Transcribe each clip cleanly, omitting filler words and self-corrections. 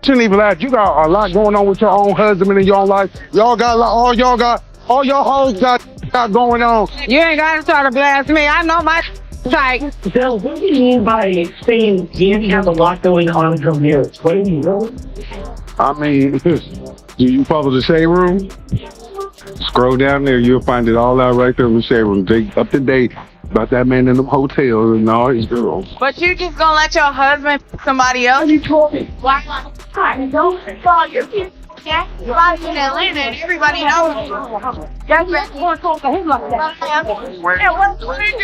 Shouldn't even laugh. You got a lot going on with your own husband and your own life. Y'all got all your hoes got going on. You ain't got to try to blast me. I know my type. Bill, what do you mean by saying you have a lot going on from here? What do you mean? I mean, do you follow the shade room? Scroll down there, you'll find it all out right there in the shade room. They up to date about that man in them hotels and all his girls. But you just gonna let your husband somebody else? You told me. Why? I don't follow your kids. Yeah, you're in Atlanta and everybody knows you. That's right. You want to talk to him like that? Yeah, what are you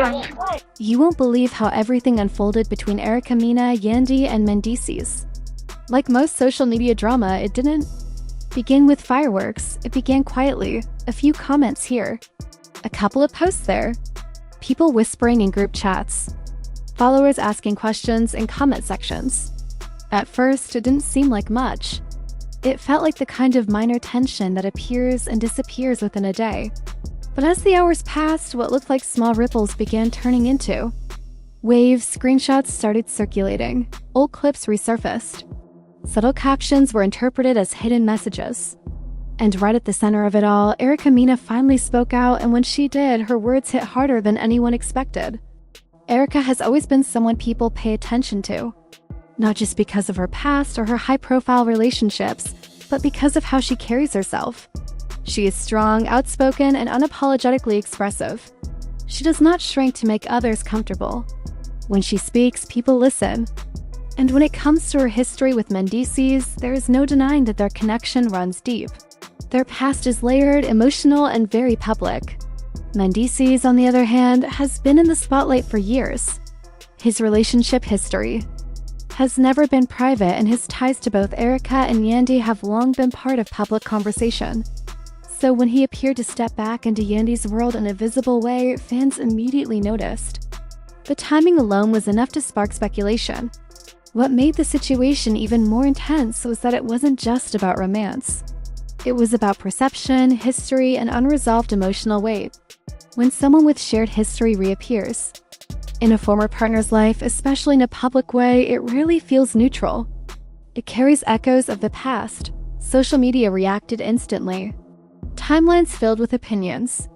doing? You won't believe how everything unfolded between Erica Mena, Yandy, and Mendeecees. Like most social media drama, it didn't begin with fireworks. It began quietly. A few comments here, a couple of posts there, people whispering in group chats, followers asking questions in comment sections. At first, it didn't seem like much. It felt like the kind of minor tension that appears and disappears within a day. But as the hours passed, what looked like small ripples began turning into waves. Screenshots started circulating. Old clips resurfaced. Subtle captions were interpreted as hidden messages. And right at the center of it all, Erica Mena finally spoke out, and when she did, her words hit harder than anyone expected. Erica has always been someone people pay attention to, not just because of her past or her high-profile relationships, but because of how she carries herself. She is strong, outspoken, and unapologetically expressive. She does not shrink to make others comfortable. When she speaks, people listen. And when it comes to her history with Mendeecees, there is no denying that their connection runs deep. Their past is layered, emotional, and very public. Mendeecees, on the other hand, has been in the spotlight for years. His relationship history has never been private, and his ties to both Erica and Yandy have long been part of public conversation. So when he appeared to step back into Yandy's world in a visible way, fans immediately noticed. The timing alone was enough to spark speculation. What made the situation even more intense was that it wasn't just about romance. It was about perception, history, and unresolved emotional weight. When someone with shared history reappears in a former partner's life, especially in a public way, it rarely feels neutral. It carries echoes of the past. Social media reacted instantly. Timelines filled with opinions.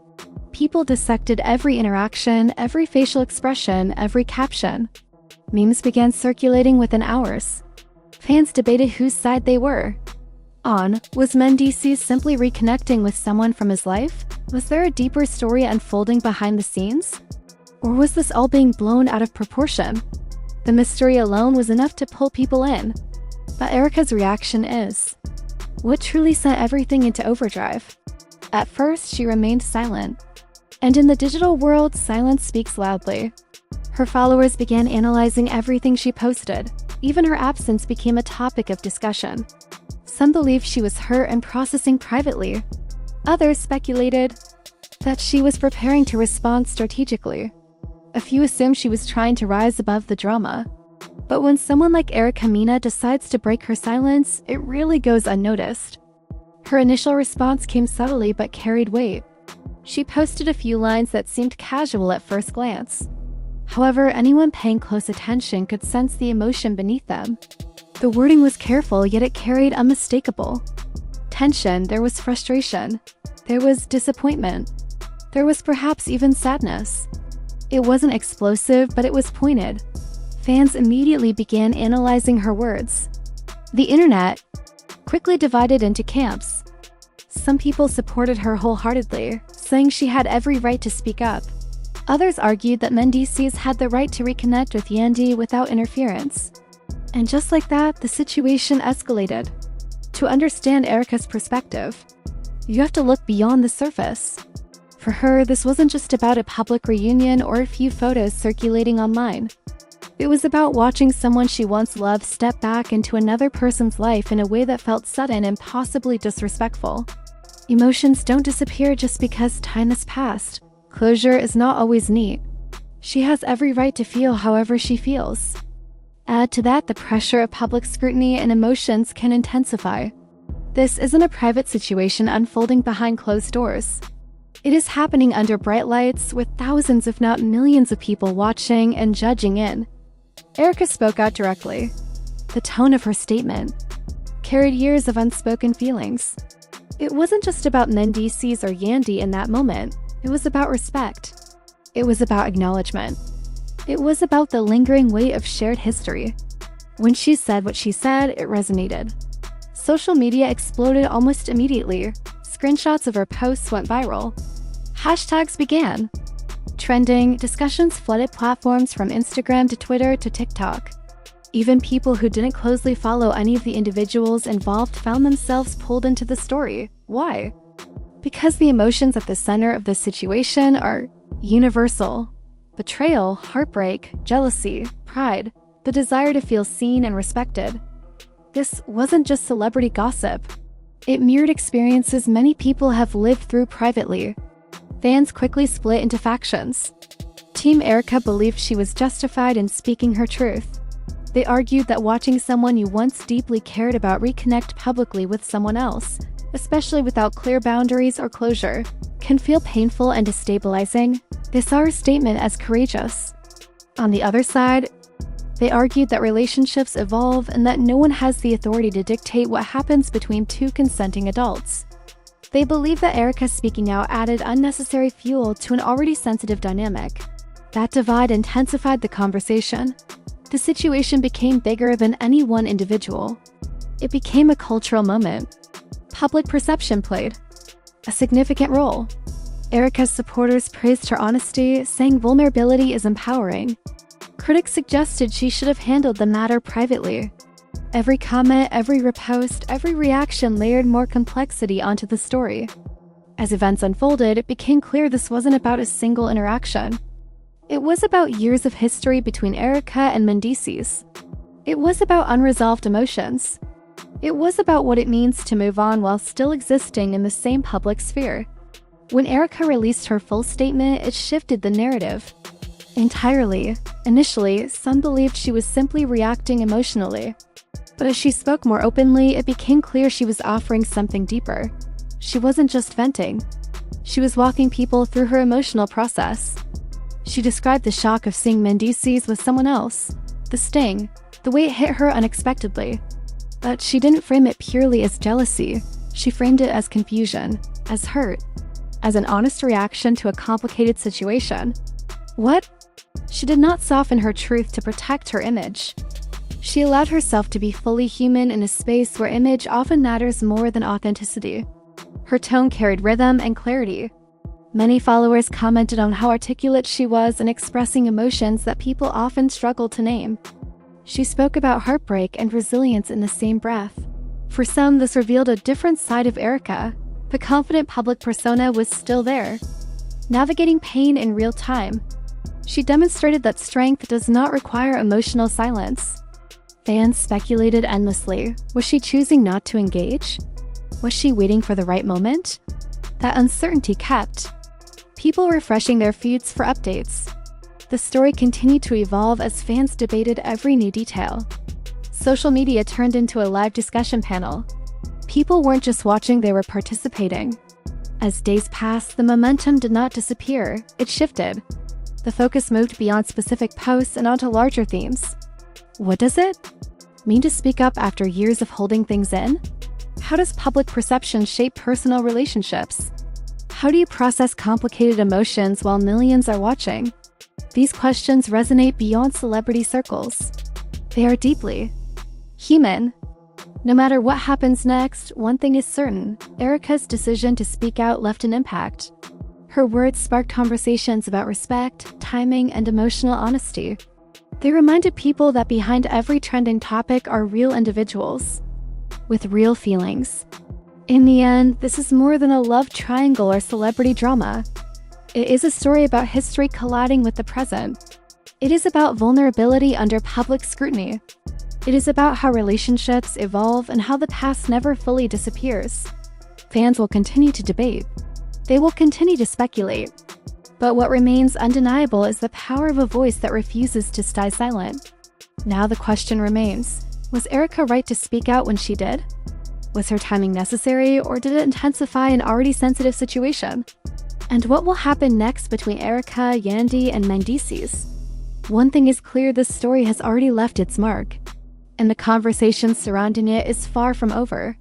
People dissected every interaction, every facial expression, every caption. Memes began circulating within hours. Fans debated whose side they were on. Was Mendeecees simply reconnecting with someone from his life? Was there a deeper story unfolding behind the scenes? Or was this all being blown out of proportion? The mystery alone was enough to pull people in. But Erica's reaction is what truly sent everything into overdrive. At first, she remained silent. And in the digital world, silence speaks loudly. Her followers began analyzing everything she posted. Even her absence became a topic of discussion. Some believed she was hurt and processing privately. Others speculated that she was preparing to respond strategically. A few assumed she was trying to rise above the drama. But when someone like Erica Mena decides to break her silence, it really goes unnoticed. Her initial response came subtly but carried weight. She posted a few lines that seemed casual at first glance. However, anyone paying close attention could sense the emotion beneath them. The wording was careful, yet it carried unmistakable tension. There was frustration. There was disappointment. There was perhaps even sadness. It wasn't explosive, but it was pointed. Fans immediately began analyzing her words. The internet quickly divided into camps. Some people supported her wholeheartedly, saying she had every right to speak up. Others argued that Mendeecees had the right to reconnect with Yandy without interference. And just like that, the situation escalated. To understand Erica's perspective, you have to look beyond the surface. For her, this wasn't just about a public reunion or a few photos circulating online. It was about watching someone she once loved step back into another person's life in a way that felt sudden and possibly disrespectful. Emotions don't disappear just because time has passed. Closure is not always neat. She has every right to feel however she feels. Add to that the pressure of public scrutiny, and emotions can intensify. This isn't a private situation unfolding behind closed doors. It is happening under bright lights with thousands if not millions of people watching and judging in. Erica spoke out directly. The tone of her statement carried years of unspoken feelings. It wasn't just about Mendeecees or Yandy in that moment. It was about respect. It was about acknowledgement. It was about the lingering weight of shared history. When she said what she said, it resonated. Social media exploded almost immediately. Screenshots of her posts went viral. Hashtags began trending, discussions flooded platforms from Instagram to Twitter to TikTok. Even people who didn't closely follow any of the individuals involved found themselves pulled into the story. Why? Because the emotions at the center of this situation are universal. Betrayal, heartbreak, jealousy, pride, the desire to feel seen and respected. This wasn't just celebrity gossip. It mirrored experiences many people have lived through privately. Fans quickly split into factions. Team Erica believed she was justified in speaking her truth. They argued that watching someone you once deeply cared about reconnect publicly with someone else, especially without clear boundaries or closure, can feel painful and destabilizing. They saw her statement as courageous. On the other side, they argued that relationships evolve and that no one has the authority to dictate what happens between two consenting adults. They believed that Erica speaking out added unnecessary fuel to an already sensitive dynamic. That divide intensified the conversation. The situation became bigger than any one individual. It became a cultural moment. Public perception played a significant role. Erica's supporters praised her honesty, saying vulnerability is empowering. Critics suggested she should have handled the matter privately. Every comment, every repost, every reaction layered more complexity onto the story. As events unfolded, it became clear this wasn't about a single interaction. It was about years of history between Erica and Mendeecees. It was about unresolved emotions. It was about what it means to move on while still existing in the same public sphere. When Erica released her full statement, it shifted the narrative entirely. Initially, some believed she was simply reacting emotionally. But as she spoke more openly, it became clear she was offering something deeper. She wasn't just venting. She was walking people through her emotional process. She described the shock of seeing Mendeecees with someone else, the sting, the way it hit her unexpectedly. But she didn't frame it purely as jealousy. She framed it as confusion, as hurt, as an honest reaction to a complicated situation. What? She did not soften her truth to protect her image. She allowed herself to be fully human in a space where image often matters more than authenticity. Her tone carried rhythm and clarity. Many followers commented on how articulate she was in expressing emotions that people often struggle to name. She spoke about heartbreak and resilience in the same breath. For some, this revealed a different side of Erica. The confident public persona was still there, navigating pain in real time. She demonstrated that strength does not require emotional silence. Fans speculated endlessly. Was she choosing not to engage? Was she waiting for the right moment? That uncertainty kept people refreshing their feeds for updates. The story continued to evolve as fans debated every new detail. Social media turned into a live discussion panel. People weren't just watching, they were participating. As days passed, the momentum did not disappear, it shifted. The focus moved beyond specific posts and onto larger themes. What does it mean to speak up after years of holding things in? How does public perception shape personal relationships? How do you process complicated emotions while millions are watching? These questions resonate beyond celebrity circles. They are deeply human. No matter what happens next, one thing is certain: Erica's decision to speak out left an impact. Her words sparked conversations about respect, timing, and emotional honesty. They reminded people that behind every trending topic are real individuals with real feelings. In the end, this is more than a love triangle or celebrity drama. It is a story about history colliding with the present. It is about vulnerability under public scrutiny. It is about how relationships evolve and how the past never fully disappears. Fans will continue to debate. They will continue to speculate. But what remains undeniable is the power of a voice that refuses to stay silent. Now the question remains: was Erica right to speak out when she did? Was her timing necessary, or did it intensify an already sensitive situation? And what will happen next between Erica, Yandy, and Mendeecees? One thing is clear, this story has already left its mark, and the conversation surrounding it is far from over.